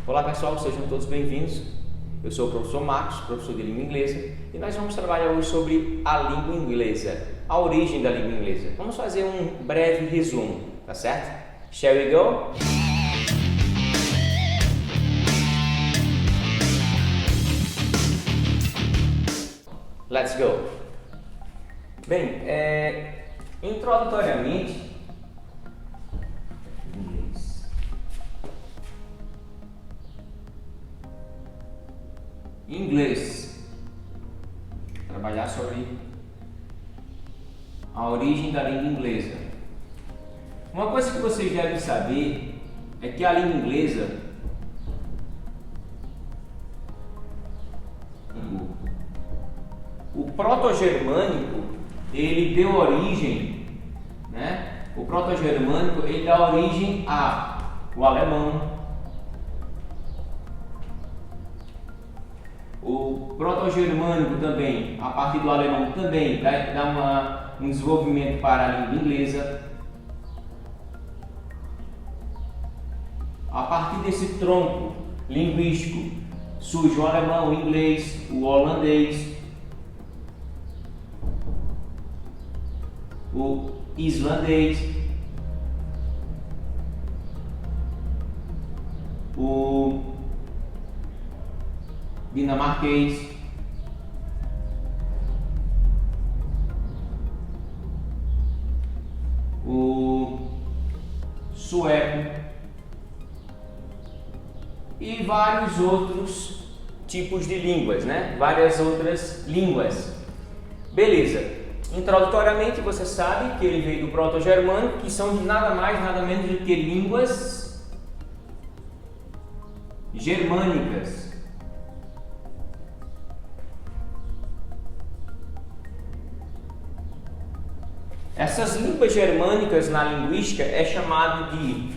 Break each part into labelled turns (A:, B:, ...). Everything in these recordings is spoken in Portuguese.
A: Olá pessoal, sejam todos bem-vindos. Eu sou o professor Marcos, professor de língua inglesa, e nós vamos trabalhar hoje sobre a língua inglesa, a origem da língua inglesa. Vamos fazer um breve resumo, tá certo? Shall we go? Let's go! Bem, introdutoriamente, inglês, trabalhar sobre a origem da língua inglesa. Uma coisa que vocês devem saber é que a língua inglesa o proto-germânico, ele deu origem, né? O proto-germânico, ele dá origem ao alemão. O proto-germânico também, a partir do alemão, também dá um desenvolvimento para a língua inglesa. A partir desse tronco linguístico surge o alemão, o inglês, o holandês, o islandês, o dinamarquês, o sueco e vários outros tipos de línguas, né? Várias outras línguas. Beleza. Introdutoriamente, você sabe que ele veio do proto-germânico, que são nada mais, nada menos do que línguas germânicas. Essas línguas germânicas na linguística é chamado de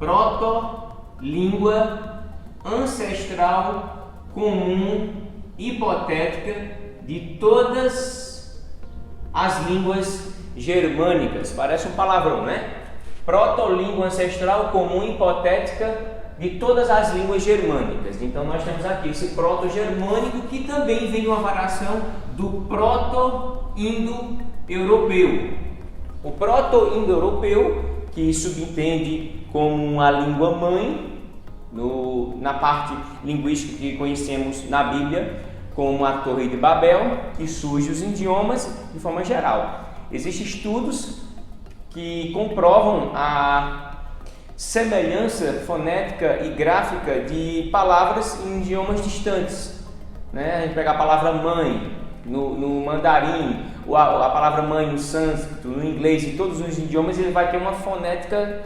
A: proto-língua ancestral comum hipotética de todas as línguas germânicas. Parece um palavrão, né? Proto-língua ancestral comum hipotética de todas as línguas germânicas. Então nós temos aqui esse proto-germânico, que também vem uma variação do proto-indo-europeu. O proto-indo-europeu, que subentende como uma língua mãe, na parte linguística que conhecemos na Bíblia, como a Torre de Babel, que surge os idiomas de forma geral. Existem estudos que comprovam a semelhança fonética e gráfica de palavras em idiomas distantes, né? A gente pega a palavra mãe no mandarim, a palavra mãe no sânscrito, no inglês, em todos os idiomas ele vai ter uma fonética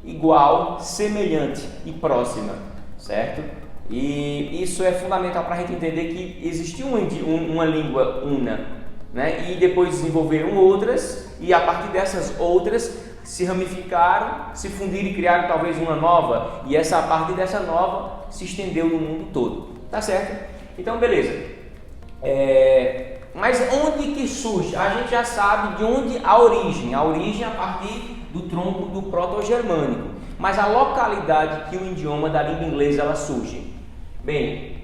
A: igual, semelhante e próxima, certo? E isso é fundamental para a gente entender que existiu uma língua una, né? E depois desenvolveram outras, e a partir dessas outras se ramificaram, se fundiram e criaram talvez uma nova, e a partir dessa nova se estendeu no mundo todo, tá certo? Então beleza, mas onde que surge? A gente já sabe de onde a origem a partir do tronco do proto-germânico, mas a localidade que o idioma da língua inglesa ela surge. Bem,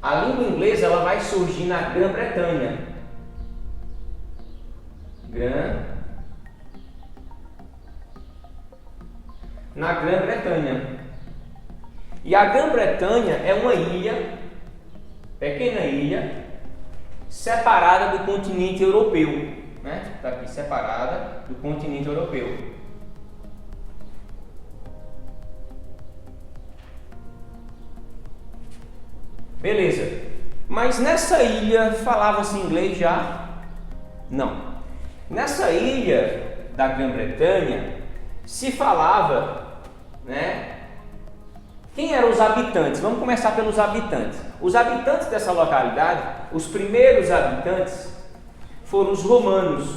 A: a língua inglesa ela vai surgir na Grã-Bretanha. Na Grã-Bretanha. E a Grã-Bretanha é uma ilha, pequena ilha, separada do continente europeu, né? Está aqui separada do continente europeu. Beleza, mas nessa ilha falava-se inglês já? Não. Nessa ilha da Grã-Bretanha se falava, né? Quem eram os habitantes? Vamos começar pelos habitantes. Os habitantes dessa localidade, os primeiros habitantes foram os romanos.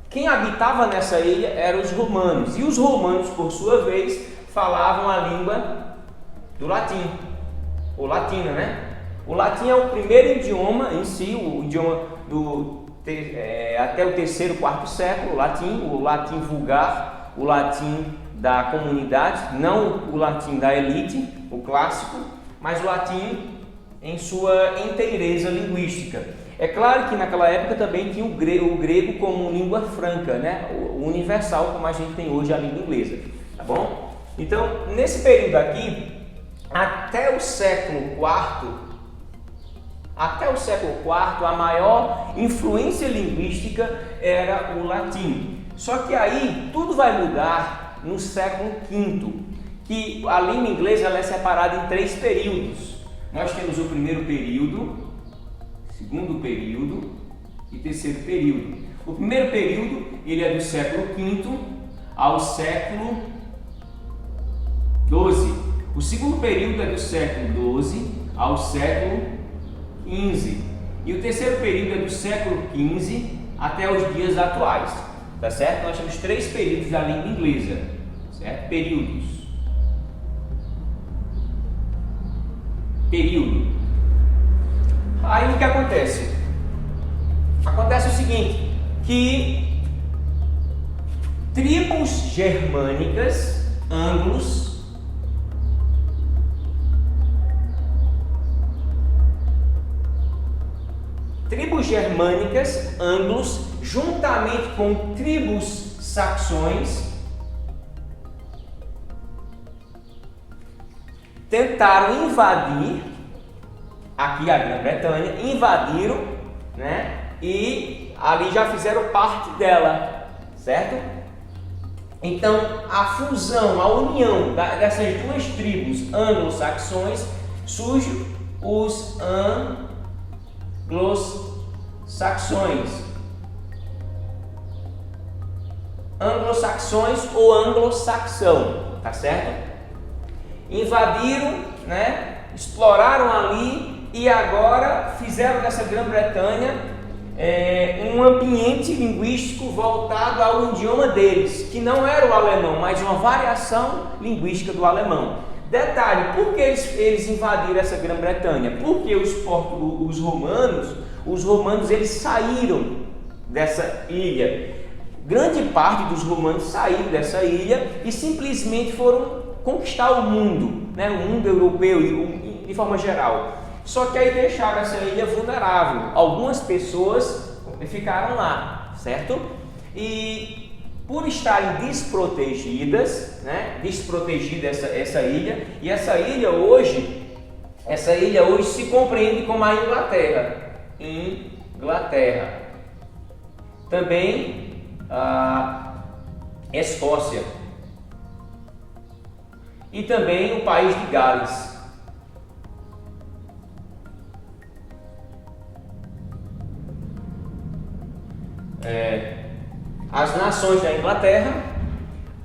A: Quem habitava nessa ilha eram os romanos, e os romanos, por sua vez, falavam a língua do latim, ou latina, né? O latim é o primeiro idioma em si, o idioma até o terceiro, quarto século, o latim vulgar, o latim da comunidade, não o latim da elite, o clássico, mas o latim em sua inteireza linguística. É claro que naquela época também tinha o grego como língua franca, né? O universal, como a gente tem hoje a língua inglesa, tá bom? Então, nesse período aqui, até o século IV, a maior influência linguística era o latim. Só que aí tudo vai mudar no século V, que a língua inglesa ela é separada em 3 períodos. Nós temos o primeiro período, segundo período e terceiro período. O primeiro período ele é do século V ao século XII. O segundo período é do século XII ao século XV. E o terceiro período é do século XV até os dias atuais. Tá certo? Nós temos 3 períodos da língua inglesa. Certo? Período. Aí o que acontece? Acontece o seguinte, que tribos germânicas, anglos, juntamente com tribos saxões, tentaram invadir aqui a Grã-Bretanha, invadiram, né? E ali já fizeram parte dela, certo? Então a fusão, a união dessas 2 tribos anglo-saxões surge os anglo-saxões. Anglo-saxões ou anglo-saxão, tá certo? Invadiram, né? Exploraram ali e agora fizeram dessa Grã-Bretanha um ambiente linguístico voltado ao idioma deles, que não era o alemão, mas uma variação linguística do alemão. Detalhe, por que eles invadiram essa Grã-Bretanha? Porque os romanos eles saíram dessa ilha. Grande parte dos romanos saíram dessa ilha e simplesmente foram conquistar o mundo, né? O mundo europeu de forma geral. Só que aí deixaram essa ilha vulnerável. Algumas pessoas ficaram lá, certo? E por estarem desprotegidas, né? Desprotegida essa ilha, e essa ilha hoje se compreende como a Inglaterra. Também a Escócia. E também o país de Gales. As nações da Inglaterra,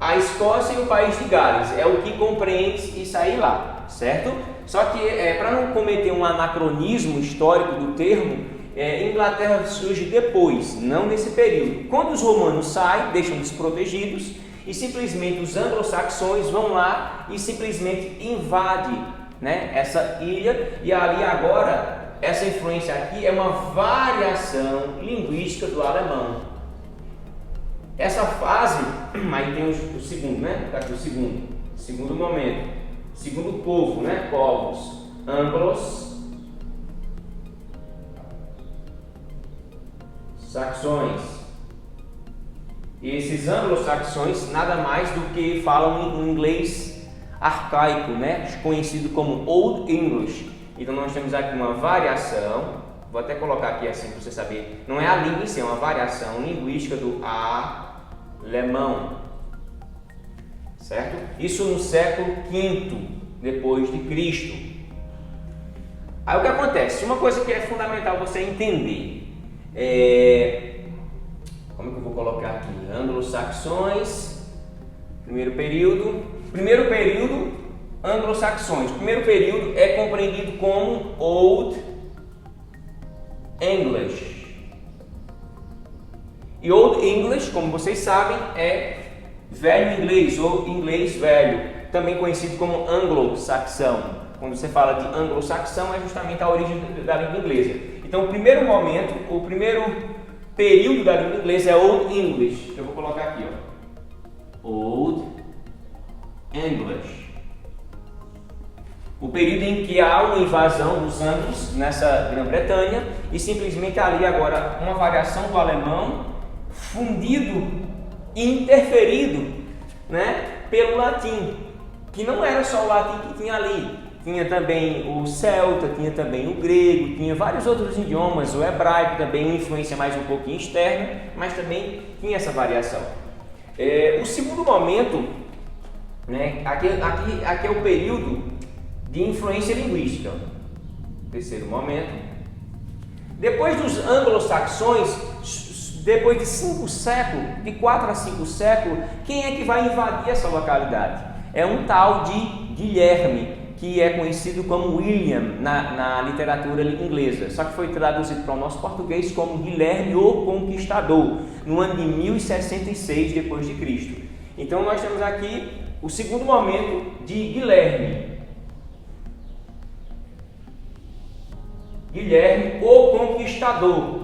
A: a Escócia e o país de Gales é o que compreende isso aí lá, certo? Só que para não cometer um anacronismo histórico do termo, Inglaterra surge depois, não nesse período. Quando os romanos saem, deixam desprotegidos e simplesmente os anglo-saxões vão lá e simplesmente invadem, né, essa ilha, e ali agora essa influência aqui é uma variação linguística do alemão. Essa fase, aí tem o segundo, né? Tá aqui o segundo momento, segundo povo, né? Povos anglo-saxões. E esses anglo-saxões nada mais do que falam um inglês arcaico, né? Conhecido como Old English. Então nós temos aqui uma variação, vou até colocar aqui assim para você saber, não é a língua em si, é uma variação linguística do alemão, certo? Isso no século V depois de Cristo. Aí o que acontece? Uma coisa que é fundamental você entender como é que eu vou colocar aqui? Anglo-saxões, primeiro período, anglo-saxões. O primeiro período é compreendido como Old English. E Old English, como vocês sabem, é velho inglês ou inglês velho, também conhecido como anglo-saxão. Quando você fala de anglo-saxão, é justamente a origem da língua inglesa. Então, o primeiro momento, o primeiro período da língua inglesa é Old English. Eu vou colocar aqui, ó. Old English. O período em que há uma invasão dos anglos nessa Grã-Bretanha e simplesmente ali agora uma variação do alemão fundido e interferido, né, pelo latim, que não era só o latim que tinha ali, tinha também o celta, tinha também o grego, tinha vários outros idiomas, o hebraico também, uma influência mais um pouquinho externa, mas também tinha essa variação. O segundo momento, né, aqui é o período de influência linguística. Terceiro momento. Depois dos anglo-saxões, depois de 5 séculos, de 4 a 5 séculos, quem é que vai invadir essa localidade? É um tal de Guilherme, que é conhecido como William na literatura inglesa, só que foi traduzido para o nosso português como Guilherme o Conquistador, no ano de 1066 depois de Cristo. Então nós temos aqui o segundo momento de Guilherme. Guilherme o Conquistador.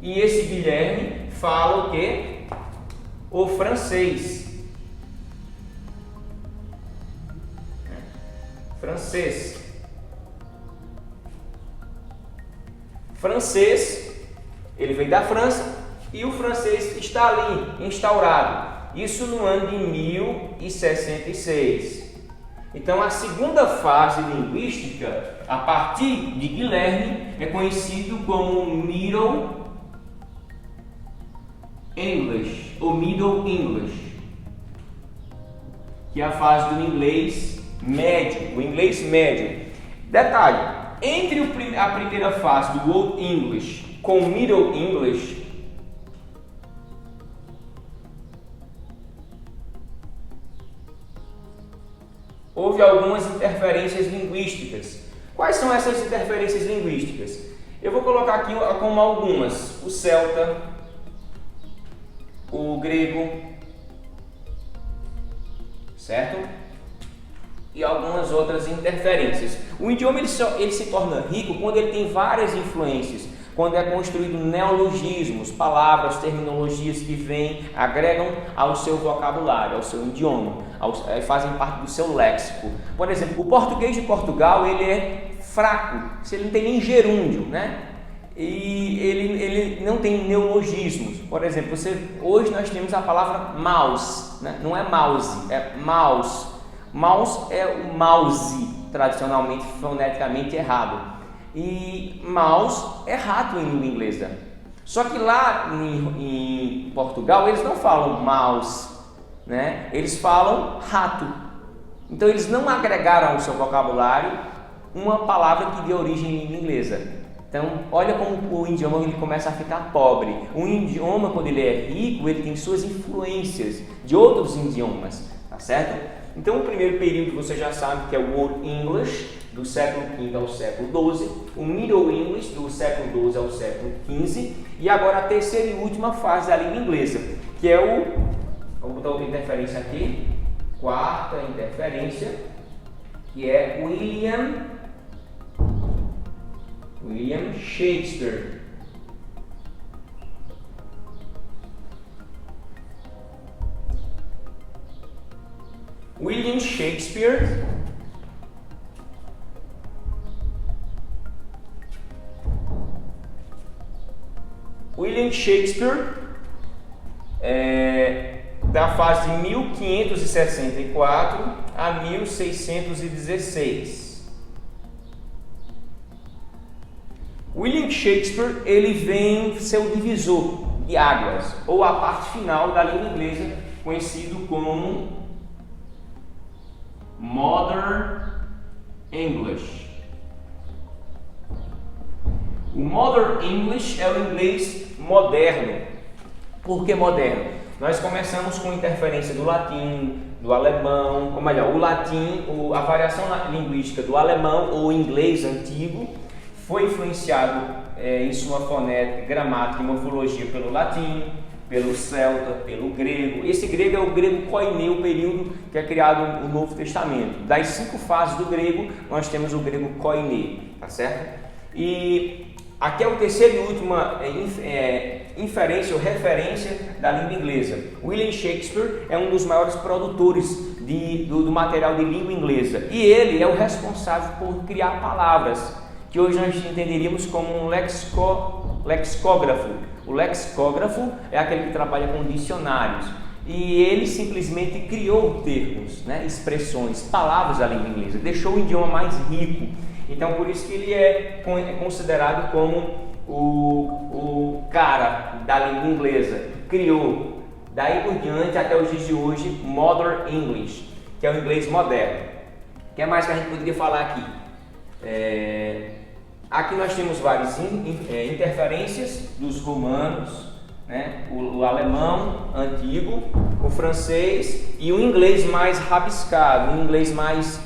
A: E esse Guilherme fala o quê? O francês. Francês, ele veio da França e o francês está ali instaurado. Isso no ano de 1066. Então, a segunda fase linguística, a partir de Guilherme, é conhecido como Middle English, ou Middle English, que é a fase do inglês médio, o inglês médio. Detalhe, entre a primeira fase do Old English com o Middle English, houve algumas interferências linguísticas. Quais são essas interferências linguísticas? Eu vou colocar aqui como algumas: o celta, o grego, certo? E algumas outras interferências. O idioma ele se torna rico quando ele tem várias influências, quando é construído neologismos, palavras, terminologias que vêm, agregam ao seu vocabulário, ao seu idioma, fazem parte do seu léxico. Por exemplo, o português de Portugal ele é fraco, ele não tem nem gerúndio, né? E ele não tem neologismos. Por exemplo, hoje nós temos a palavra mouse, né? Não é mouse, é mouse. Mouse é o mouse, tradicionalmente, foneticamente errado. E mouse é rato em língua inglesa. Só que lá em Portugal eles não falam mouse, né? Eles falam rato. Então eles não agregaram ao seu vocabulário uma palavra que dê origem em língua inglesa. Então olha como o idioma ele começa a ficar pobre. Um idioma, quando ele é rico, ele tem suas influências de outros idiomas, tá certo? Então o primeiro período você já sabe que é o Old English, do século V ao século XII, o Middle English, do século XII ao século XV, e agora a terceira e última fase da língua inglesa, que é vamos botar outra interferência aqui, quarta interferência, que é William Shakespeare. William Shakespeare da fase de 1564 a 1616. William Shakespeare ele vem ser o divisor de águas, ou a parte final da língua inglesa, conhecido como Modern English. O Modern English é o inglês moderno. Por que moderno? Nós começamos com interferência do latim, do alemão, ou melhor, o latim, a variação linguística do alemão ou inglês antigo foi influenciado em sua fonética, gramática e morfologia pelo latim, pelo celta, pelo grego. Esse grego é o grego koiné, o período que é criado o Novo Testamento. Das 5 fases do grego, nós temos o grego koiné, tá certo? E Aqui é o terceiro e última inferência ou referência da língua inglesa. William Shakespeare é um dos maiores produtores do material de língua inglesa e ele é o responsável por criar palavras que hoje nós entenderíamos como um lexicógrafo. O lexicógrafo é aquele que trabalha com dicionários e ele simplesmente criou termos, né, expressões, palavras da língua inglesa, deixou o idioma mais rico. Então, por isso que ele é considerado como o cara da língua inglesa, criou, daí por diante até os dias de hoje, Modern English, que é o inglês moderno. O que mais que a gente poderia falar aqui? Aqui nós temos várias interferências dos romanos, né? O alemão antigo, o francês e o inglês mais rabiscado, o inglês mais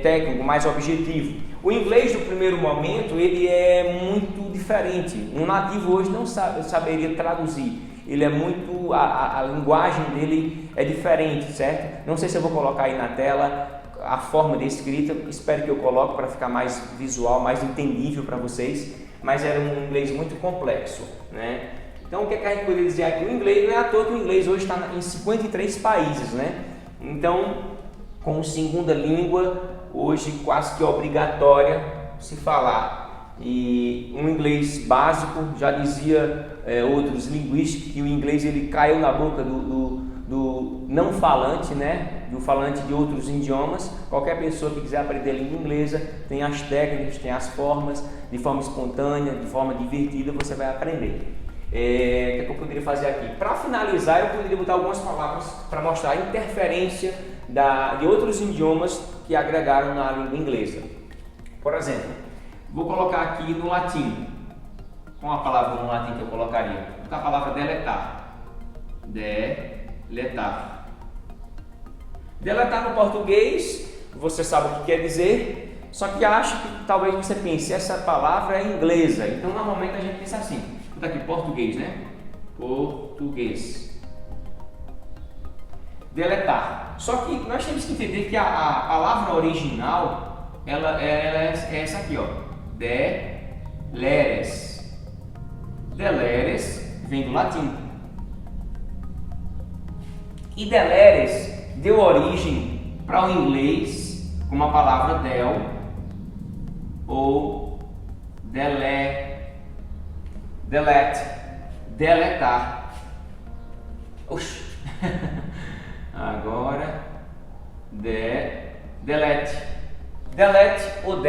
A: técnico, mais objetivo. O inglês do primeiro momento ele é muito diferente. Um nativo hoje não saberia traduzir. Ele é muito, a linguagem dele é diferente, certo? Não sei se eu vou colocar aí na tela a forma de escrita. Espero que eu coloque para ficar mais visual, mais entendível para vocês. Mas era um inglês muito complexo, né? Então o que a gente poderia dizer aqui? O inglês não é à toa que o inglês hoje está em 53 países, né? Então, como segunda língua hoje quase que obrigatória se falar, e um inglês básico, já dizia outros linguistas que o inglês ele caiu na boca do não falante, né, do falante de outros idiomas. Qualquer pessoa que quiser aprender língua inglesa tem as técnicas, tem as formas, de forma espontânea, de forma divertida você vai aprender. O que eu poderia fazer aqui? Para finalizar, eu poderia botar algumas palavras para mostrar a interferência de outros idiomas que agregaram na língua inglesa. Por exemplo, vou colocar aqui no latim. Qual a palavra no latim que eu colocaria? Vou botar a palavra deletar. Deletar. Deletar no português, você sabe o que quer dizer, só que acho que talvez você pense, essa palavra é inglesa. Então, normalmente a gente pensa assim. Vou botar aqui português, né? Português. Deletar. Só que nós temos que entender que a palavra original ela é essa aqui, ó. Deleres. Deleres vem do latim. E deleres deu origem para o inglês como a palavra del ou deletar. Oxi. Agora, delete ou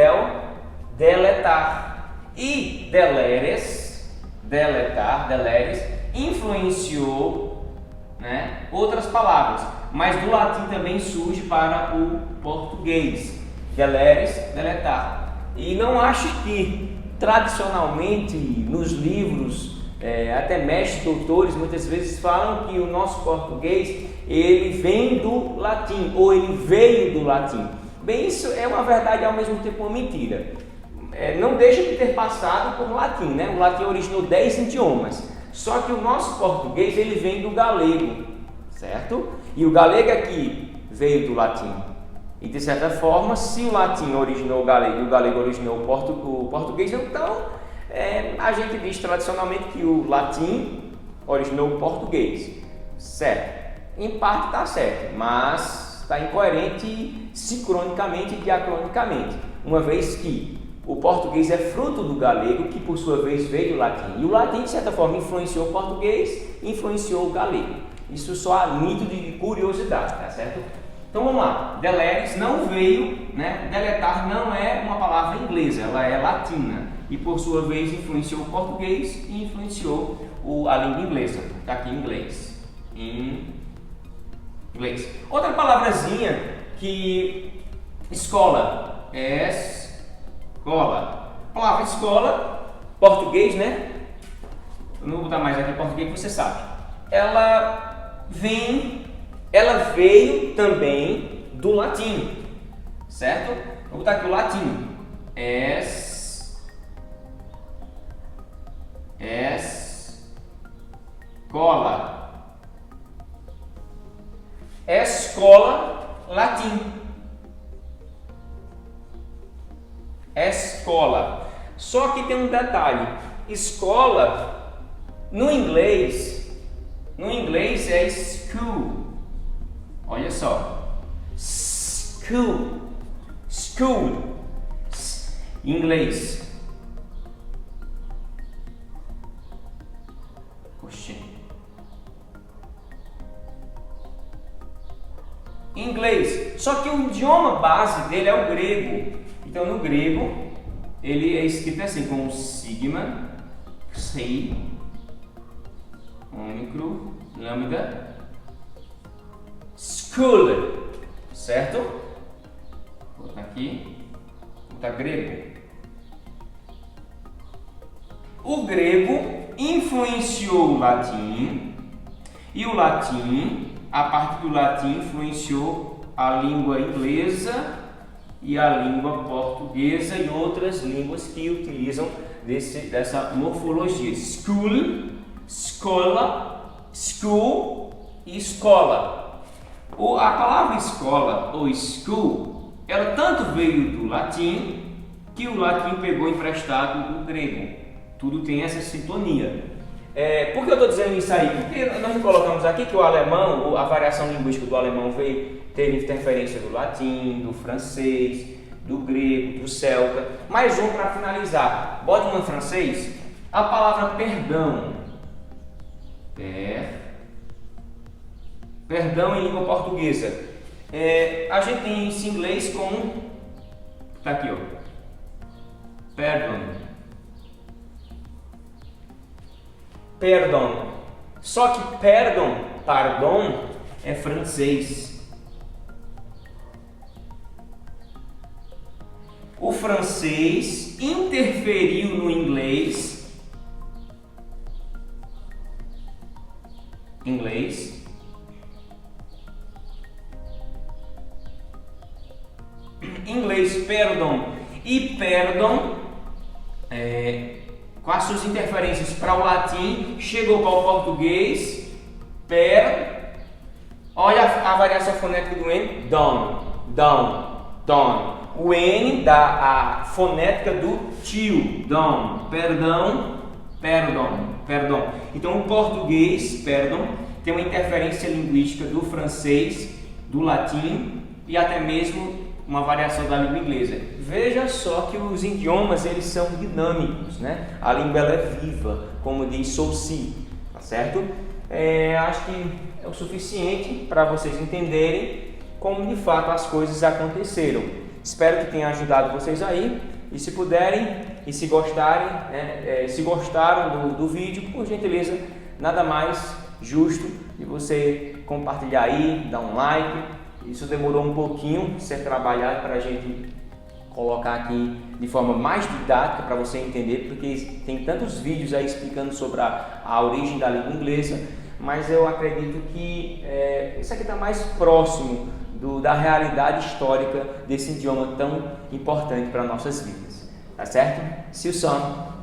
A: deletar. E deleres influenciou, né, outras palavras, mas do latim também surge para o português. Deleres, deletar. E não acho que tradicionalmente nos livros até mestres, doutores, muitas vezes falam que o nosso português ele vem do latim ou ele veio do latim. Bem, isso é uma verdade e ao mesmo tempo uma mentira. Não deixa de ter passado por latim, né? O latim originou 10 idiomas, só que o nosso português ele vem do galego, certo? E o galego aqui veio do latim. E de certa forma, se o latim originou o galego e o galego originou o português, então a gente diz tradicionalmente que o latim originou o português, certo? Em parte está certo, mas está incoerente sincronicamente e diacronicamente, uma vez que o português é fruto do galego, que por sua vez veio do latim, e o latim de certa forma influenciou o português, influenciou o galego. Isso só a nítido de curiosidade, tá certo? Então vamos lá, deleres não veio, né? Deletar não é uma palavra inglesa, ela é latina. E por sua vez influenciou o português e influenciou a língua inglesa. Está aqui em inglês. Outra palavrazinha que escola. Escola. A palavra escola, português, né? Eu não vou botar mais aqui português que você sabe. Ela veio também do latim, certo? Vou botar aqui o latim. Escola, latim. Escola. Só que tem um detalhe: escola no inglês é school. Olha só, school, inglês. Inglês. Só que o idioma base dele é o grego. Então no grego ele é escrito assim com sigma, psi, ômicron, lambda, school, certo? Vou botar aqui, vou botar grego. O grego influenciou o latim e o latim, a partir do latim, influenciou a língua inglesa e a língua portuguesa e outras línguas que utilizam dessa morfologia. School, escola, school e escola. A palavra escola ou school, ela tanto veio do latim que o latim pegou emprestado do grego. Tudo tem essa sintonia. Por que eu estou dizendo isso aí? Porque nós colocamos aqui que o alemão, a variação linguística do alemão teve interferência do latim, do francês, do grego, do celta. Mais um para finalizar. Bota um em francês. A palavra perdão. Perdão em língua portuguesa. A gente tem isso em inglês como... Tá aqui, ó. Perdão. Perdão. Só que pardon é francês. O francês interferiu no inglês. Perdão. E perdão com as suas interferências para o latim, chegou para o português, olha a variação fonética do N, don. O N dá a fonética do tio, don, perdão. Então o português, perdão, tem uma interferência linguística do francês, do latim e até mesmo uma variação da língua inglesa. Veja só que os idiomas eles são dinâmicos, né? A língua ela é viva, como diz Saussure, tá certo? Acho que é o suficiente para vocês entenderem como de fato as coisas aconteceram. Espero que tenha ajudado vocês aí e se puderem e se gostarem, se gostaram do vídeo, por gentileza, nada mais justo de você compartilhar aí, dar um like. Isso demorou um pouquinho ser trabalhado para a gente colocar aqui de forma mais didática para você entender, porque tem tantos vídeos aí explicando sobre a origem da língua inglesa, mas eu acredito que isso aqui está mais próximo da realidade histórica desse idioma tão importante para nossas vidas, tá certo? See you soon!